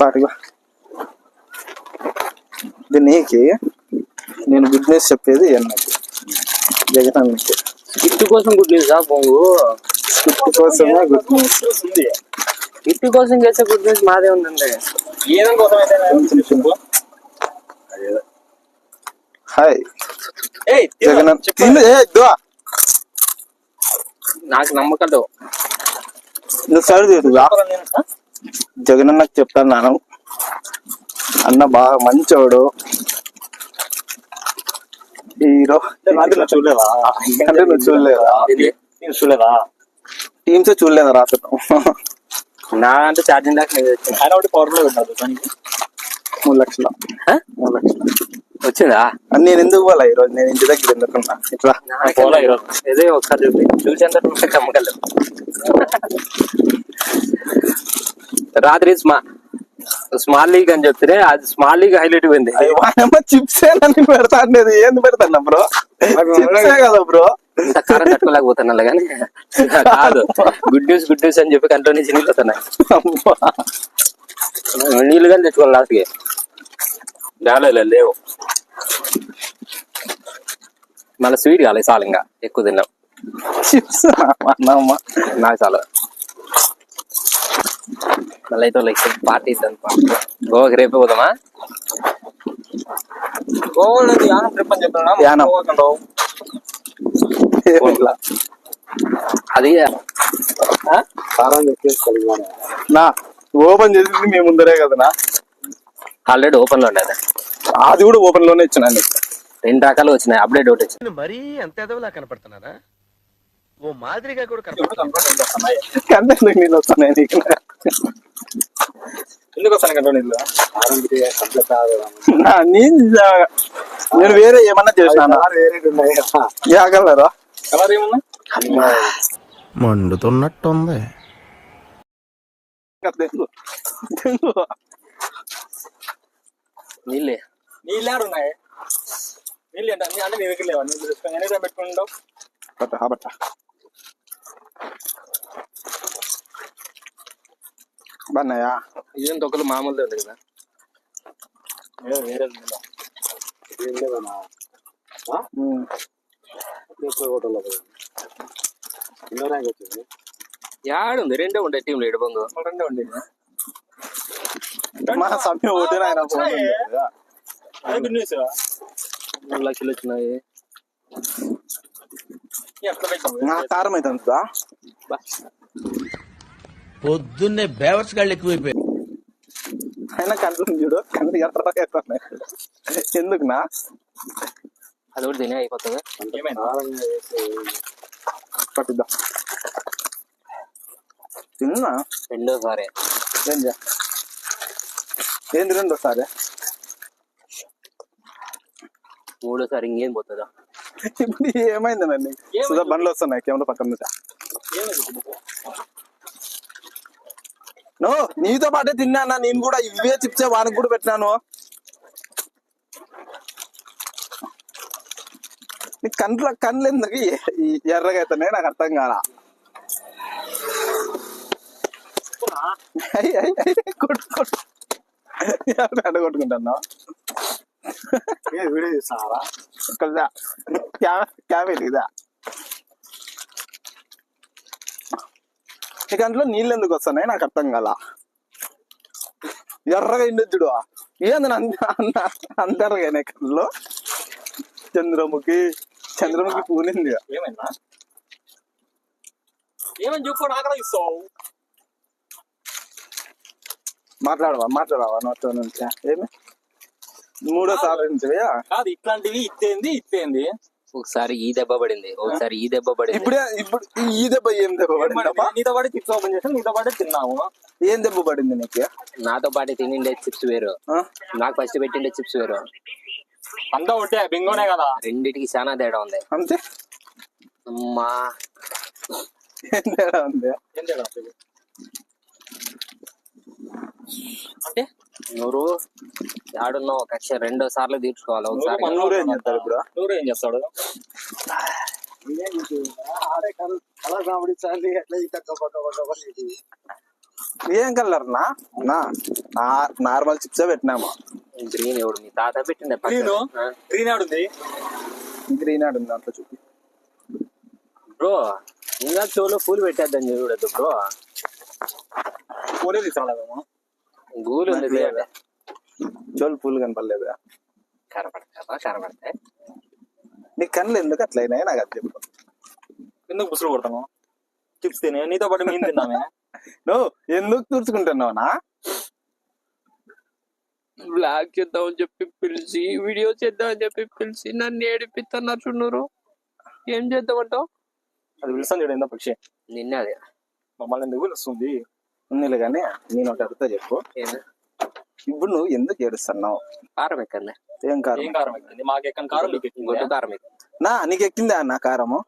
పాటిగా ఇది నీకి, నేను గుడ్ న్యూస్ చెప్పేది అన్నకి, జగన్ అన్నకి. ఇట్టు కోసం గుడ్ న్యూస్ పోవు, ఇట్టు కోసమే గుడ్ న్యూస్. ఇట్టు కోసం చేసే గుడ్ న్యూస్ మాదే ఉందండి. ఏదైనా కోసం అయితే హాయ్ జగన్ నాకు నమ్మకం. నువ్వు సైడ్ తీసుగా. జగన్ అన్నకు చెప్తాను నాను, అన్న బాగా మంచోడు హీరో. చూడలేదా? అంటే నువ్వు చూడలేదా? టీమ్స్ చూడలేదా రాత్రి? నా అంటే ఛార్జింగ్ దాకా ఆయన ఒకటి పవర్ లో పెట్టారు దానికి 3 లక్షలు. 3 లక్షలు వచ్చిందా? నేను ఎందుకు పోలా ఈరోజు, నేను ఇంటి దగ్గర ఎందుకున్నా. ఇట్లా పోలా ఈరోజు ఏదో ఒకసారి చూసేంత నమ్మకం. రాత్రి స్మాల్ లీగ్ అని చెప్తే అది స్మాల్ లీగ్ హైలైట్ పోయింది. చిప్సే నన్ను పెడతా అనేది, ఏంది పెడతా బ్రో? చిప్సే కదా బ్రో, ఇంత కారం తట్టుకోలేకపోతున్నా కానీ కాదు. గుడ్ న్యూస్ అని చెప్పి కంట్లో నుంచి నిలుపుతున్నాయి. నీళ్ళు కానీ తెచ్చుకోవాలి లాస్ట్కి. లేవు మళ్ళీ స్వీట్ కాలేదు చాలు, ఇంకా ఎక్కువ తిన్నాం. చిప్స్ నాకు చాలా మళ్ళీ అయితే లైక్ పార్టీ ఇద్దాం. గోవాకి రేపే పోదామా? ట్రిప్ అని చెప్పినా అది నా ఓపెన్ చేసింది మీ ముందరే కదనా? ఆల్రెడీ ఓపెన్ లో ఉండేది, అది కూడా ఓపెన్ లోనే ఇచ్చిన. 2 రకాలు వచ్చినాయి, అప్డేట్ ఒకటి వచ్చింది. మరీ అంత ఎదవలా కనపడుతున్నానా? ఓ మాదిరిగా కూడా కనపడుతున్నాయి. నీళ్ళు వస్తున్నాయి నీకు? ఎందుకు వస్తాను కంట్రోల్ నీళ్ళు? నేను వేరే ఏమన్నా చేసినా? కలరా కలర్ ఏమున్నా మండుతున్నట్టుంది. నీళ్ళే నీళ్ళు ఆడు ఉన్నాయి. నీళ్ళు అంటే అంటే నీ దగ్గర లేవా? నీళ్ళు తెచ్చుకొని ఎన్ని టైం పెట్టుకుంటావు? బట్ట బాగున్నాయా? ఇదేం తొక్కలు మామూలుదే ఉంది కదా. వేరే యాడుంది? 2 ఉండే టీంలో ఇడబంగు 2 ఉండేది. మా సమయం ఒకటి గుడ్ న్యూస్. 3 లక్షలు వచ్చినాయి. నా కారం అయితే అంతా పొద్దున్నే బేవర్స్ గాళ్ళు ఎక్కువైపోయాయి. అయినా కంట్రోల్ చూడు, కంటి ఎట్లా ఎందుకు నా అది కూడా తినే అయిపోతుంది. పట్టిద్దాం తిన్నా. రెండోసారి ఏంది? రెండోసారి? మూడోసారి ఇంకేం పోతుందా? ఇప్పుడు ఏమైంది నన్ను? సుధా బండ్లు వస్తున్నాయి కెమెరా పక్కన మీద. నీతో పాటే తిన్నానా నేను కూడా. ఇవే చిప్సే వానికి కూడా పెట్టినాను. నీ కళ్ళు ఎందుకు ఎర్రగా అవుతున్నాయి నాకు అర్థం కాదా? కొట్టుకుంటున్నా వీడియో చూస్తారా? ఇదా నీ కంట్లో నీళ్ళు ఎందుకు వస్తున్నాయి నాకు అర్థం కాల. ఎర్రగా ఇండొచ్చుడు ఏంది అంత ఎర్రగా నీ కంట్లో? చంద్రముఖి పూనింది. ఏమైనా ఏమని చెప్పుకోవడం ఆకలి ఇస్తావు? మాట్లాడవా నాతో నుంచి? ఏమి 3వ సారి నుంచి కాదు, ఇట్లాంటివి ఇత్తేంది. ఒకసారి ఈ దెబ్బ పడింది, ఒకసారి ఈ దెబ్బ పడింది. ఇప్పుడు ఈ దెబ్బ ఏం దెబ్బ పడింది? నీతో పాటు చిప్స్ ఓపెన్ చేసి నీతో పాటు తిన్నాము. ఏం దెబ్బ పడింది నీకు? నాతో పాటు తినిండే చిప్స్ వేరు, నాకు ఫస్ట్ పెట్టిండే చిప్స్ వేరు. అంతా ఒకటే బింగోనే కదా. రెండిటికి చాలా తేడా ఉంది. అంతే అమ్మా, ఏం తేడా ఉంది? అంటే నూరు ఆడున్నావు కక్ష 2 సార్లు తీర్చుకోవాలి. ఒకసారి నూరు ఏం చేస్తాడు? ఇప్పుడు నూరు ఏం చేస్తాడు? ఏం కలర్ నా నార్మల్ చిప్సే పెట్టినాము. గ్రీన్ ఎవడు మీ తాత పెట్టిండే గ్రీన్ గ్రీన్ ఆడుంది. గ్రీన్ ఆడు దాంట్లో చూపి బ్రో. ఇంకా చెవులో పూలు పెట్టేద్దని చూడద్దు బ్రో. పూలే తీసుకురాలేదేమో. గూలు ఉంది చోలు పూలు కనపడలేదా? కనపడతాయి. నీ కళ్ళు ఎందుకు అట్లా అయినాయి నాకు అది చెప్పు. ఎందుకు ముసులు కొడతాను? చిప్స్ తినే నీతో పాటు మేము తిన్నామే. నువ్వు ఎందుకు తుడుచుకుంటున్నావునా? బ్లాగ్ చేద్దామని చెప్పి పిలిచి, వీడియో చేద్దామని చెప్పి పిలిచి నన్ను ఏడిపిస్తున్నారు చూడరు. ఏం చేద్దామంటావు? అది పిలుస్తాను చూడు ఎంత పక్షి. నిన్నే అది మమ్మల్ని ఎందుకు పిలుస్తుంది? ఉందిలే కానీ నేను ఒకటి అడుగుతా చెప్పు. ఇప్పుడు నువ్వు ఎందుకు ఏడుస్తున్నావు? కారం ఎక్కండి. ఏం కారం? ఏం కారం ఎక్కింది? మాకు ఎక్కని కారం నీకు ఎక్కింది. గొడ్డు కారం ఎక్కింది. నీకు ఎక్కిందా నా కారము?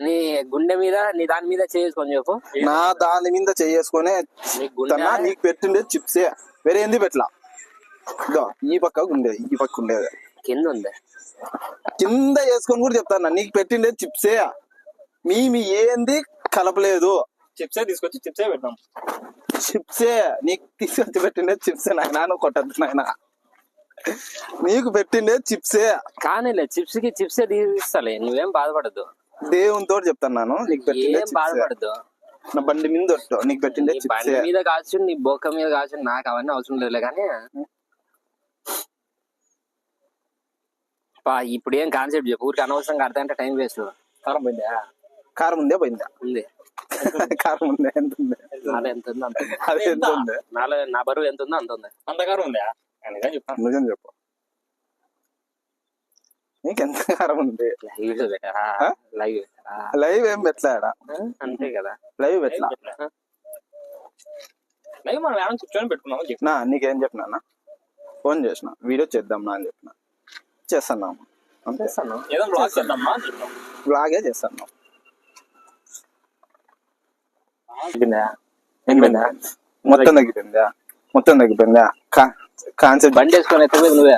నీ గుండె మీద నీ దాని మీద చేసుకొని చెప్పు. నా దాని మీద చేసుకునే నీకు పెట్టిండే చిప్సే, వేరే ఏంది పెట్టలా. ఈ పక్క ఉండేది, ఈ పక్క ఉండేది, కింద ఉంది. కింద వేసుకొని కూడా చెప్తాను. నీకు పెట్టిండే చిప్సే, మీ ఏంది కలపలేదు. చిప్సే తీసుకొచ్చి చిప్సే పెట్టాం. చిప్సే నీకు తీసుకొచ్చి పెట్టిండే చిప్సే నాయన. నువ్వు కొట్టద్దు నాయన. నీకు పెట్టిండే చిప్సే. కానీ చిప్స్ కి చిప్సే తీస్తాలే, నువ్వేం బాధపడద్దు. దేవునితో చెప్తాను, నీకు పెట్టిండే బాధపడద్దు. నా బండి మీద ఒట్టు నీకు పెట్టిండే బండి మీద కావచ్చు, నీ బొక్క మీద కావచ్చు, నాకు అవన్నీ అవసరం లేదులే. కానీ ఇప్పుడు ఏం కాన్సెప్ట్ చెప్పు. ఊరికి అనవసరంగా అర్థం అంటే టైం వేస్ట్. కారం పోయిందా? కారం ఉందే పోయిందా? ఉంది. కారం ఉందే? ఎంత ఉంది? నాలో ఎంత ఉందో అంత. అది ఎంత ఉంది? నా బరువు ఎంత ఉందో అంత ఉంది. అంత కారం ఉందా? నిజం చెప్పు, నీకెంత కారం ఉంది? లైవ్ ఏం పెట్టలేడా? అంతే కదా, లైవ్ పెట్టలా. లైవ్ మనం ఏమైనా కూర్చొని పెట్టుకున్నాము. నీకేం చెప్పినా? ఫోన్ చేసిన వీడియో చేద్దాం నా అని చెప్పిన. చేస్తున్నాము అంతే. ఏదో బ్లాగ్ చేద్దామా? బ్లాగే చేస్తున్నాం. మొత్తం తగ్గిపోయిందా? మొత్తం తగ్గిపోయిందా? కాన్సెప్ట్ బండి వేసుకొని ఎత్తలేదు నువ్వే.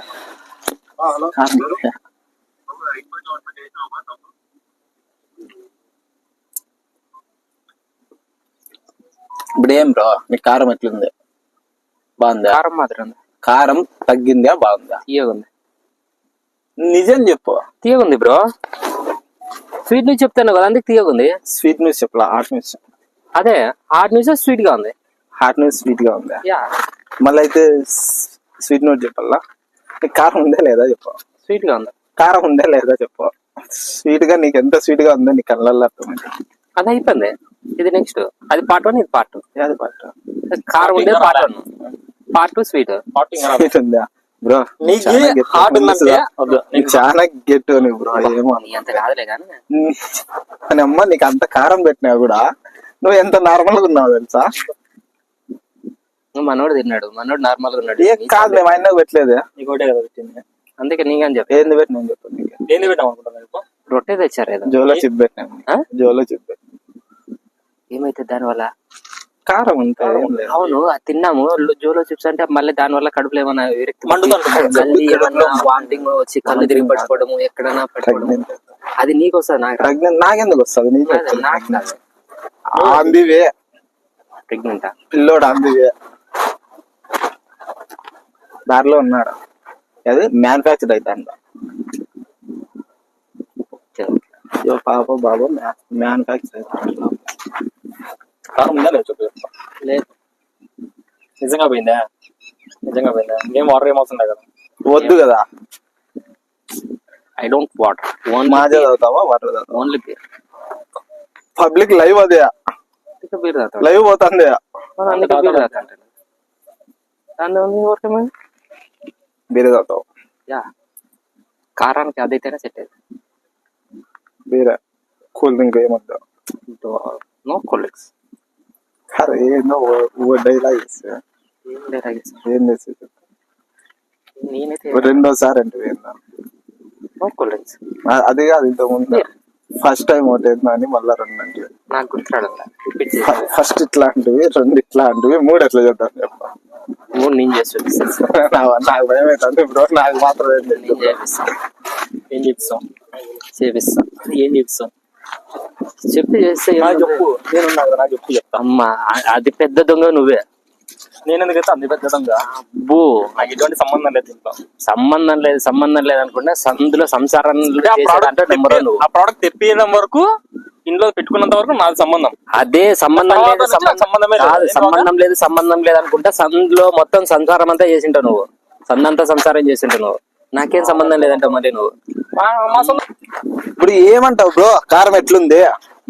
ఇప్పుడు ఏం బ్రో నీకు కారం ఎట్లుంది? బాగుందా? కారం మాత్రం కారం తగ్గిందా బాగుందా? తీయగుంది. నిజం చెప్పు. తీయగుంది బ్రో. స్వీట్ న్యూస్ చెప్తాను కదా, అందుకు తీయగుంది. స్వీట్ న్యూస్ చెప్పలా, హాట్ న్యూస్. అదే హాట్ న్యూస్ స్వీట్ గా ఉంది. హాట్ న్యూస్ స్వీట్ గా ఉందా? మళ్ళీ అయితే స్వీట్ న్యూస్ చెప్పాలా? నీకు కారం ఉందా లేదా చెప్పు. స్వీట్ గా ఉంది. కారం ఉందా లేదా చెప్పు. స్వీట్ గా నీకు ఎంత స్వీట్ గా ఉందో నీ కళ్ళల్లో అర్థమైంది. అది అయిపోయింది. ఇది నెక్స్ట్. అది పార్ట్ 1, ఇది పార్ట్ 2. అది పార్ట్ కారం ఉండే పార్ట్ 1, పార్ట్ 2 స్వీట్. స్వీట్ ఉందా బ్రో? చాలా గెట్ బ్రో. ఏమో అంత కాదులే కానీ అని అమ్మ నీకు అంత కారం పెట్టినా కూడా నువ్వు ఎంత నార్మల్ గా ఉన్నావు తెలుసా? మనోడు తిన్నాడు, మనోడు నార్మల్ గా ఉన్నాడు. కాదు మేము ఆయన పెట్టలేదు. నీకోటే కదా పెట్టింది. అందుకే నీకని చెప్పి ఏంది పెట్టి నేను చెప్పాను. ఏంది పెట్టాం అనుకుంటున్నా? రొట్టె తెచ్చారు ఏదో. జోలో చిప్ పెట్టినాము. జోలో చిప్ పెట్టినా. ఏమైతే దాని వల్ల? కారం ఉంటే అవును, అది తిన్నాము. జోలో చిప్స్ అంటే మళ్ళీ దాని వల్ల కడుపులో ఏమన్నా వామిటింగ్ వచ్చి కళ్ళు తిరిగి పట్టుకోవడము, ఎక్కడైనా పట్టుకోవడం, అది నీకు వస్తుంది. నాకెందుకు వస్తుంది? నాకు అందివే ప్రెగ్నెంట్ పిల్లోడు, అందివే దారిలో ఉన్నాడు. అది మ్యానుఫ్యాక్చర్ అవుతాండ. పాప బాబు మ్యానుఫ్యాక్చర్ అవుతాడు. కారం ఉందా లేదు చెప్పు. లేదు. నిజంగా పోయిందా? నిజంగా పోయిందా? ఏం వాటర్ ఏమవుతుందా కదా? వద్దు కదా. I don't water. మాజా తాగుతావా వాటర్ తాగుతావా? Only beer. పబ్లిక్ లైవ్ అదే బీర్ తాగుతాడు. లైవ్ పోతుంది. బీర్ తాగుతావు? కారానికి అదైతేనే సెట్ అయ్యింది. బీరే. కూల్ డ్రింక్ ఏమొద్దా? No cool drinks. ఏందో డైలాగ్ ఏం చేసి రెండోసారి అంటే నో కూల్ డ్రింక్స్. అది కాదు, ఇంతకు ముందు ఫస్ట్ టైం ఒకటి అని మళ్ళా రెండు అంటే నాకు గుర్తురాడు. ఫస్ట్ ఇట్లాంటివి, రెండు ఇట్లాంటివి, మూడు ఎట్లా చెప్తాను చెప్ప. మూడు నేను చేసి నాకు భయం అవుతుంది బ్రో. నాకు మాత్రం ఏం చేపిస్తాం? చేపిస్తాం. ఏం చేపిస్తాం? చెప్పి చేస్తే ఏం నాకు చెప్పు, నేనున్నా కదా, నాకు చెప్పు చెప్తా. అమ్మా అది పెద్ద దొంగ నువ్వే. నేను ఎందుకైతే అంత పెద్దదంగా, అబ్బో నాకు ఎటువంటి సంబంధం లేదు దీంట్లో. సంబంధం లేదు అనుకుంటే అందులో సంసారం అంటే ఆ ప్రోడక్ట్ తెప్పియడం వరకు, ఇంట్లో పెట్టుకున్నంత వరకు నాది సంబంధం. అదే సంబంధం తర్వాత లేదు, నుంచి నాకు సంబంధమే లేదు. కాదు, సంబంధం లేదు అనుకుంటే సందులో మొత్తం సంసారం అంతా చేసింటావు నువ్వు, సందంతా సంసారం చేసింటావు నువ్వు. నాకేం సంబంధం లేదంటావు మరి నువ్వు. మా సొంత ఇప్పుడు ఏమంటావు బ్రో? కారం ఎట్లుంది?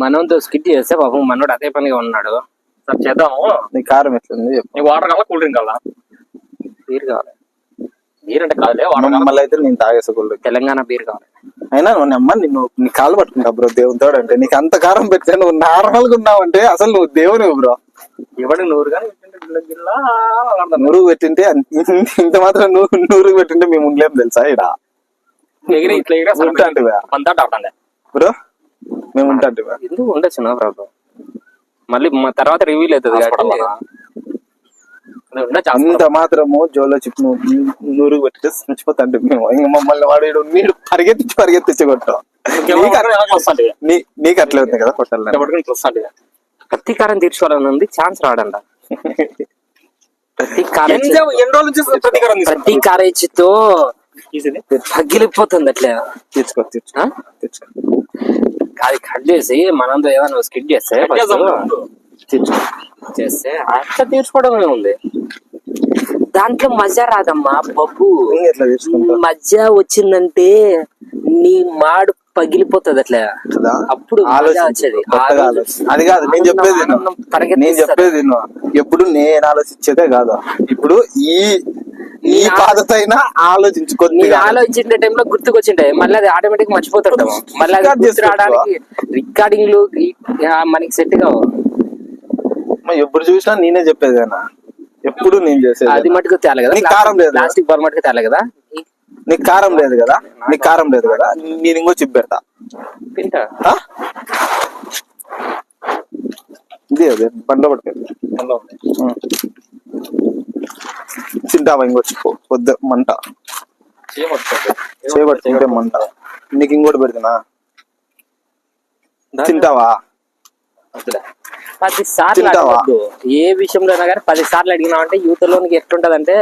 మనోతో స్కిట్ చేస్తే పాపం మనోడు అదే పనిగా ఉన్నాడు. సార్ చేద్దాము. నీ కారం ఎట్లుంది చెప్పు. నీకు వాటర్ కావాలా, కూల్ డ్రింక్ కావాలా? బీర్ కావాలి. బీర్ అంటే కాదులే, వాటర్ కావాలా? మళ్ళీ అయితే నేను తాగేసుకోలేదు. తెలంగాణ బీర్ కావాలి. అయినా నువ్వు నమ్మ, నిన్ను నీ కాలు పట్టుకుంటా బ్రో దేవునితోడు. అంటే నీకు అంత కారం పెట్టా, నువ్వు నార్మల్ గా ఉన్నావు అంటే అసలు నువ్వు దేవుని బ్రో. ఎవడు నూరు కానీ నూరుగు పెట్టింటే ఇంత మాత్రం నూరుగు పెట్టింటే మేము ఉండలేము తెలుసా? ఇడ ఎగిరి ఇట్లా ఎగిరా ఉంటా అంటే అంతా ఆడుతుండే బ్రో, మేము ఉంటా అంటే ఎందుకు ఉండొచ్చు నా ప్రాబ్లం. మళ్ళీ మా తర్వాత రివీల్ అవుతుంది కాబట్టి అంత మాత్రము జోలో చిప్ నూరుగు పెట్టితే చచ్చిపోతా అంటే మేము ఇంక మమ్మల్ని వాడు నీడు పరిగెత్తించి కొట్టాం. నీకు అట్లే ఉంది కదా కొట్టాలి. ప్రతీకారం తీర్చుకోవాలని ఉంది, ఛాన్స్ రావడంట. ప్రతీకారేచ్చితో పగిలిపోతుంది అట్లా. తీర్చుకో అది కట్ చేసి మనంతో ఏమైనా స్కిట్ చేస్తే చేస్తే అట్లా తీర్చుకోవడమే ఉంది. దాంట్లో మజా రాదమ్మా బబ్బు. ఎట్లా తీర్చుకుంటా? మజా వచ్చిందంటే నీ మాడు పగిలిపోతుంది అట్లా. అప్పుడు వచ్చేది అది కాదు నేను చెప్పేది. ఎప్పుడు నేను ఆలోచించేదే కాదు. ఇప్పుడు ఈ బాధతో అయినా ఆలోచించుకొని ఆలోచించే టైంలో గుర్తుకొచ్చింటాయి, మళ్ళీ అది ఆటోమేటిక్ మర్చిపోతుంటాము. మళ్ళీ అది గుర్తు రావడానికి రికార్డింగ్లు మనకి సెట్ కావు. ఎప్పుడు చూసినా నేనే చెప్పేదేనా, ఎప్పుడు నేను చేసేది. అది మటుకు తేలే కదా, కారం లేదు. ప్లాస్టిక్ బాల్ మటుకు తేలే కదా. నీకు కారం లేదు కదా, నేను ఇంకో చిప్ పెడతా. తింటా ఇది అదే బండ్లో పట్టుకెళ్ళి తింటావా? ఇంకో చిప్పు వద్దు, మంట చేయబడుతుంటే మంట. నీకు ఇంకోటి పెడుతున్నా, తింటావా? 10 సార్లు అడగద్దు ఏ విషయంలో అయినా కానీ. 10 సార్లు అడిగినావంటే యూత్ లో నీకు ఎట్లుంటదంటే